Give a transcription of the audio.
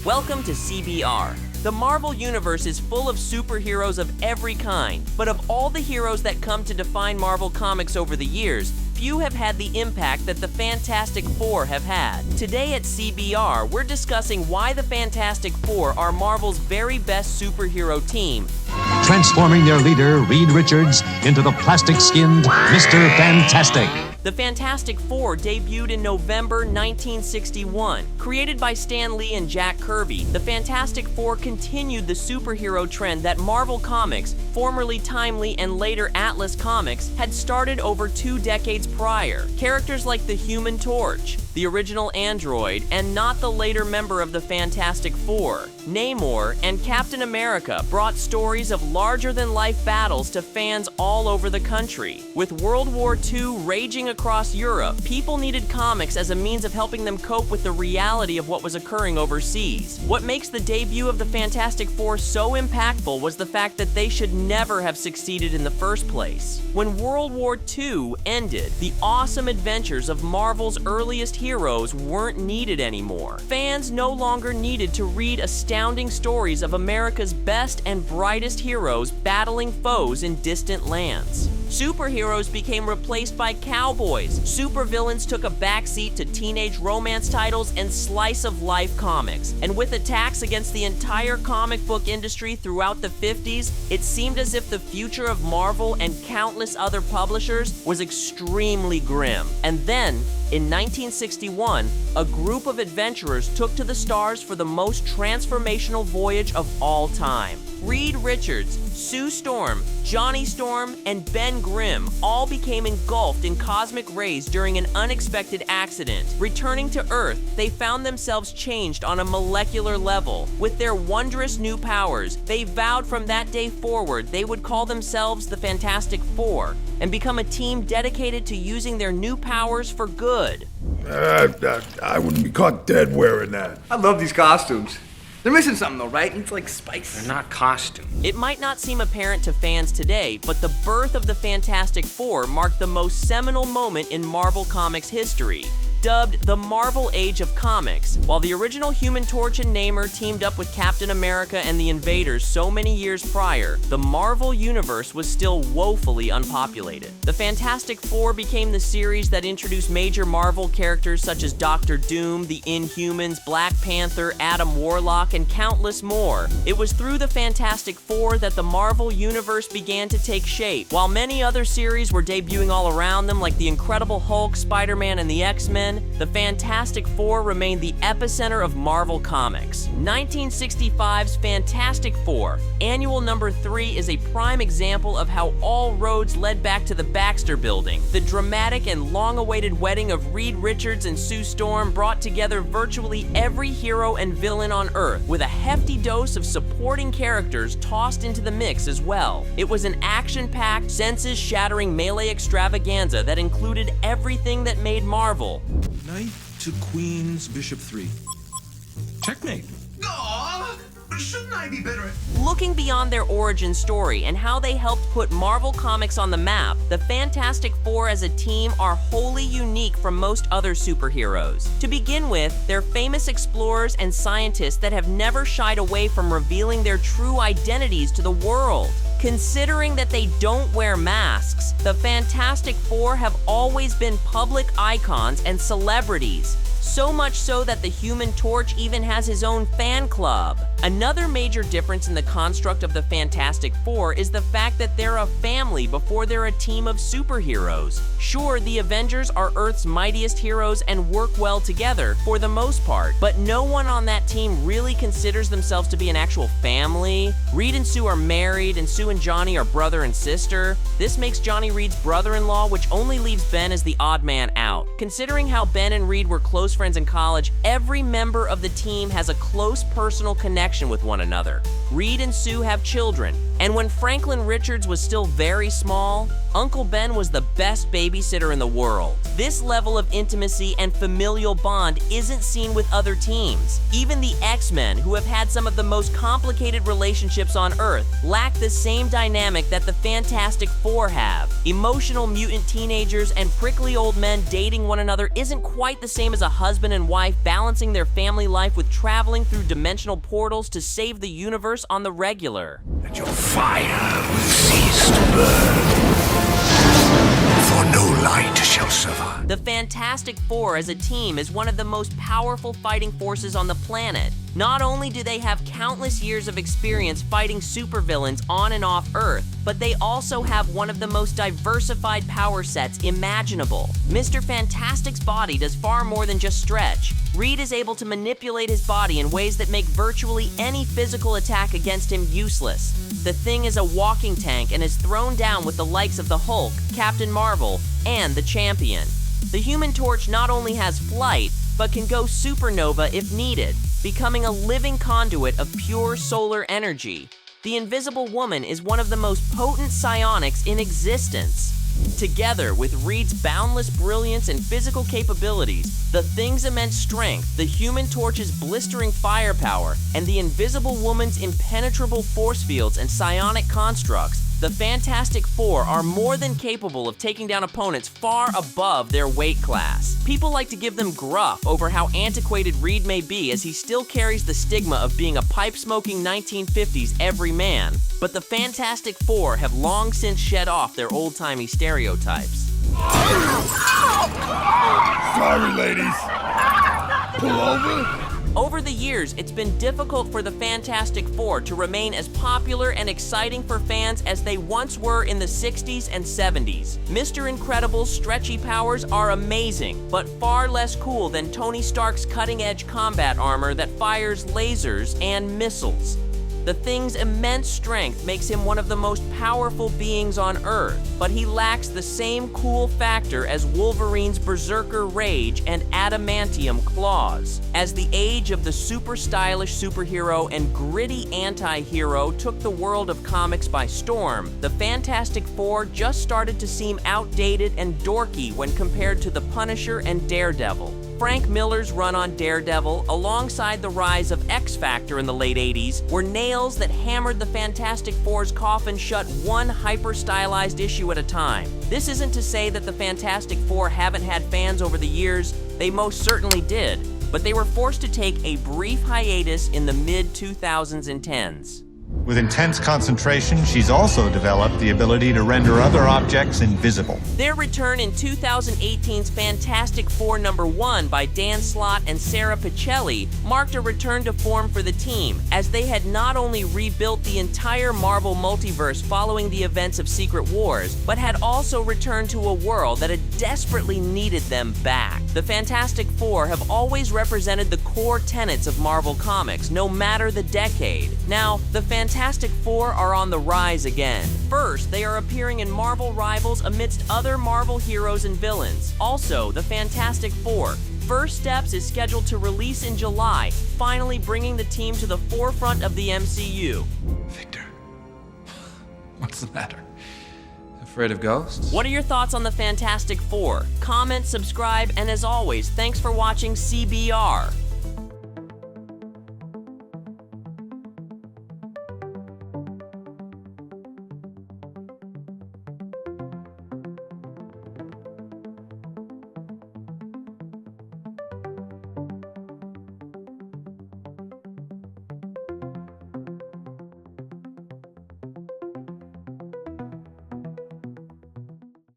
Welcome to CBR. The Marvel Universe is full of superheroes of every kind, but of all the heroes that come to define Marvel Comics over the years, few have had the impact that the Fantastic Four have had. Today at CBR, we're discussing why the Fantastic Four are Marvel's very best superhero team, transforming their leader, Reed Richards, into the plastic-skinned Mr. Fantastic. The Fantastic Four debuted in November 1961. Created by Stan Lee and Jack Kirby, the Fantastic Four continued the superhero trend that Marvel Comics, formerly Timely and later Atlas Comics, had started over 2 decades prior. Characters like the Human Torch, the original android, and not the later member of the Fantastic Four, Namor, and Captain America brought stories of larger-than-life battles to fans all over the country. With World War II raging across Europe, people needed comics as a means of helping them cope with the reality of what was occurring overseas. What makes the debut of the Fantastic Four so impactful was the fact that they should never have succeeded in the first place. When World War II ended, the awesome adventures of Marvel's earliest heroes weren't needed anymore. Fans no longer needed to read astounding stories of America's best and brightest heroes battling foes in distant lands. Superheroes became replaced by cowboys. Supervillains took a backseat to teenage romance titles and slice-of-life comics. And with attacks against the entire comic book industry throughout the 50s, it seemed as if the future of Marvel and countless other publishers was extremely grim. And then, in 1961, a group of adventurers took to the stars for the most transformational voyage of all time. Reed Richards, Sue Storm, Johnny Storm, and Ben Grimm all became engulfed in cosmic rays during an unexpected accident. Returning to Earth, they found themselves changed on a molecular level. With their wondrous new powers, they vowed from that day forward they would call themselves the Fantastic Four and become a team dedicated to using their new powers for good. I wouldn't be caught dead wearing that. I love these costumes. They're missing something though, right? It's like spice. They're not costumes. It might not seem apparent to fans today, but the birth of the Fantastic Four marked the most seminal moment in Marvel Comics history. Dubbed the Marvel Age of Comics, while the original Human Torch and Namor teamed up with Captain America and the Invaders so many years prior, the Marvel Universe was still woefully unpopulated. The Fantastic Four became the series that introduced major Marvel characters such as Doctor Doom, the Inhumans, Black Panther, Adam Warlock, and countless more. It was through the Fantastic Four that the Marvel Universe began to take shape. While many other series were debuting all around them, like the Incredible Hulk, Spider-Man, and the X-Men, the Fantastic Four remained the epicenter of Marvel Comics. 1965's Fantastic Four, annual number 3, is a prime example of how all roads led back to the Baxter Building. The dramatic and long-awaited wedding of Reed Richards and Sue Storm brought together virtually every hero and villain on Earth, with a hefty dose of supporting characters tossed into the mix as well. It was an action-packed, senses-shattering melee extravaganza that included everything that made Marvel. Knight to queens, bishop 3. Checkmate. Aw, shouldn't I be better at... Looking beyond their origin story and how they helped put Marvel Comics on the map, the Fantastic Four as a team are wholly unique from most other superheroes. To begin with, they're famous explorers and scientists that have never shied away from revealing their true identities to the world. Considering that they don't wear masks, the Fantastic Four have always been public icons and celebrities. So much so that the Human Torch even has his own fan club. Another major difference in the construct of the Fantastic Four is the fact that they're a family before they're a team of superheroes. Sure, the Avengers are Earth's mightiest heroes and work well together for the most part, but no one on that team really considers themselves to be an actual family. Reed and Sue are married, and Sue and Johnny are brother and sister. This makes Johnny Reed's brother-in-law, which only leaves Ben as the odd man out. Considering how Ben and Reed were close friends in college, every member of the team has a close personal connection connection with one another. Reed and Sue have children, and when Franklin Richards was still very small, Uncle Ben was the best babysitter in the world. This level of intimacy and familial bond isn't seen with other teams. Even the X-Men, who have had some of the most complicated relationships on Earth, lack the same dynamic that the Fantastic Four have. Emotional mutant teenagers and prickly old men dating one another isn't quite the same as a husband and wife balancing their family life with traveling through dimensional portals to save the universe on the regular. That your fire will cease to burn, for no light shall survive. The Fantastic Four as a team is one of the most powerful fighting forces on the planet. Not only do they have countless years of experience fighting supervillains on and off Earth, but they also have one of the most diversified power sets imaginable. Mr. Fantastic's body does far more than just stretch. Reed is able to manipulate his body in ways that make virtually any physical attack against him useless. The Thing is a walking tank and is thrown down with the likes of the Hulk, Captain Marvel, and the Champion. The Human Torch not only has flight, but can go supernova if needed, becoming a living conduit of pure solar energy. The Invisible Woman is one of the most potent psionics in existence. Together with Reed's boundless brilliance and physical capabilities, the Thing's immense strength, the Human Torch's blistering firepower, and the Invisible Woman's impenetrable force fields and psionic constructs, the Fantastic Four are more than capable of taking down opponents far above their weight class. People like to give them gruff over how antiquated Reed may be, as he still carries the stigma of being a pipe-smoking 1950s everyman, but the Fantastic Four have long since shed off their old-timey stereotypes. Sorry, ladies. Pull over. Over the years, it's been difficult for the Fantastic Four to remain as popular and exciting for fans as they once were in the 60s and 70s. Mr. Incredible's stretchy powers are amazing, but far less cool than Tony Stark's cutting-edge combat armor that fires lasers and missiles. The Thing's immense strength makes him one of the most powerful beings on Earth, but he lacks the same cool factor as Wolverine's berserker rage and adamantium claws. As the age of the super stylish superhero and gritty anti-hero took the world of comics by storm, the Fantastic Four just started to seem outdated and dorky when compared to the Punisher and Daredevil. Frank Miller's run on Daredevil, alongside the rise of X-Factor in the late 80s, were nails that hammered the Fantastic Four's coffin shut one hyper-stylized issue at a time. This isn't to say that the Fantastic Four haven't had fans over the years, they most certainly did, but they were forced to take a brief hiatus in the mid-2010s. With intense concentration, she's also developed the ability to render other objects invisible. Their return in 2018's Fantastic Four #1 by Dan Slott and Sarah Pichelli marked a return to form for the team, as they had not only rebuilt the entire Marvel multiverse following the events of Secret Wars, but had also returned to a world that had desperately needed them back. The Fantastic Four have always represented the core tenets of Marvel Comics, no matter the decade. Now, the Fantastic Four are on the rise again. First, they are appearing in Marvel Rivals amidst other Marvel heroes and villains. Also, the Fantastic Four. First Steps is scheduled to release in July, finally bringing the team to the forefront of the MCU. Victor, what's the matter? Afraid of ghosts? What are your thoughts on the Fantastic Four? Comment, subscribe, and as always, thanks for watching CBR.